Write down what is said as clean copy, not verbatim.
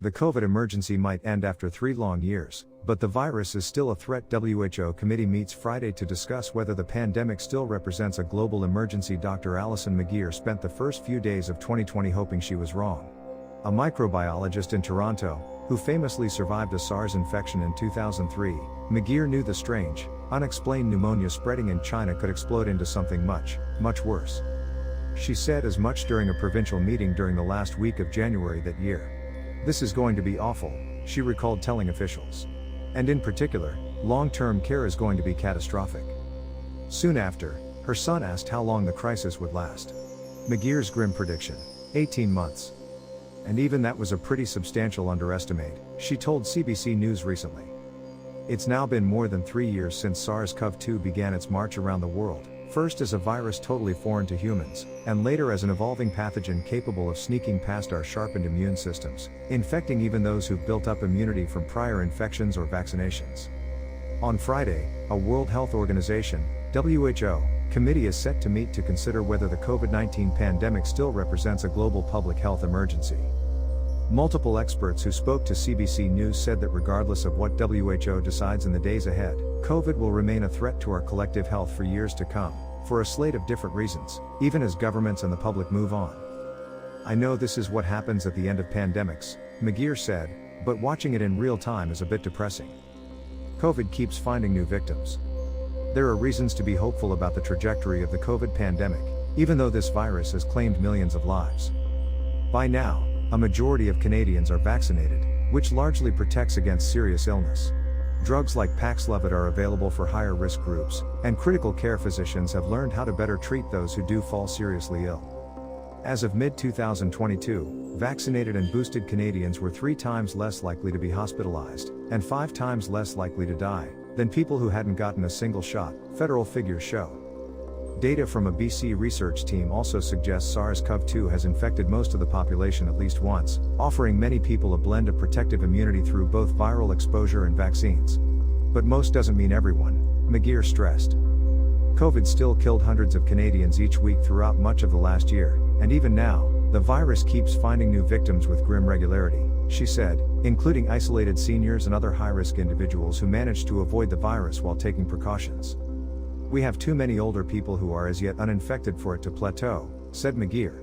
The COVID emergency might end after 3 long years, but the virus is still a threat. WHO committee meets Friday to discuss whether the pandemic still represents a global emergency. Dr. Allison McGeer spent the first few days of 2020 hoping she was wrong. A microbiologist in Toronto, who famously survived a SARS infection in 2003, McGeer knew the strange, unexplained pneumonia spreading in China could explode into something much, much worse. She said as much during a provincial meeting during the last week of January that year. "This is going to be awful," she recalled telling officials. "And in particular, long-term care is going to be catastrophic." Soon after, her son asked how long the crisis would last. McGeer's grim prediction: 18 months. And even that was a pretty substantial underestimate, she told CBC News recently. It's now been more than 3 years since SARS-CoV-2 began its march around the world, first as a virus totally foreign to humans, and later as an evolving pathogen capable of sneaking past our sharpened immune systems, infecting even those who've built up immunity from prior infections or vaccinations. On Friday, a World Health Organization, WHO, committee is set to meet to consider whether the COVID-19 pandemic still represents a global public health emergency. Multiple experts who spoke to CBC News said that regardless of what WHO decides in the days ahead, COVID will remain a threat to our collective health for years to come, for a slate of different reasons, even as governments and the public move on. "I know this is what happens at the end of pandemics," McGeer said, "but watching it in real time is a bit depressing. COVID keeps finding new victims. There are reasons to be hopeful about the trajectory of the COVID pandemic, even though this virus has claimed millions of lives. By now, a majority of Canadians are vaccinated, which largely protects against serious illness. Drugs like Paxlovid are available for higher risk groups, and critical care physicians have learned how to better treat those who do fall seriously ill. As of mid-2022, vaccinated and boosted Canadians were 3 times less likely to be hospitalized, and 5 times less likely to die, than people who hadn't gotten a single shot, federal figures show. Data from a BC research team also suggests SARS-CoV-2 has infected most of the population at least once, offering many people a blend of protective immunity through both viral exposure and vaccines. But most doesn't mean everyone, McGeer stressed. COVID still killed hundreds of Canadians each week throughout much of the last year, and even now, the virus keeps finding new victims with grim regularity, she said, including isolated seniors and other high-risk individuals who managed to avoid the virus while taking precautions. "We have too many older people who are as yet uninfected for it to plateau," said McGeer.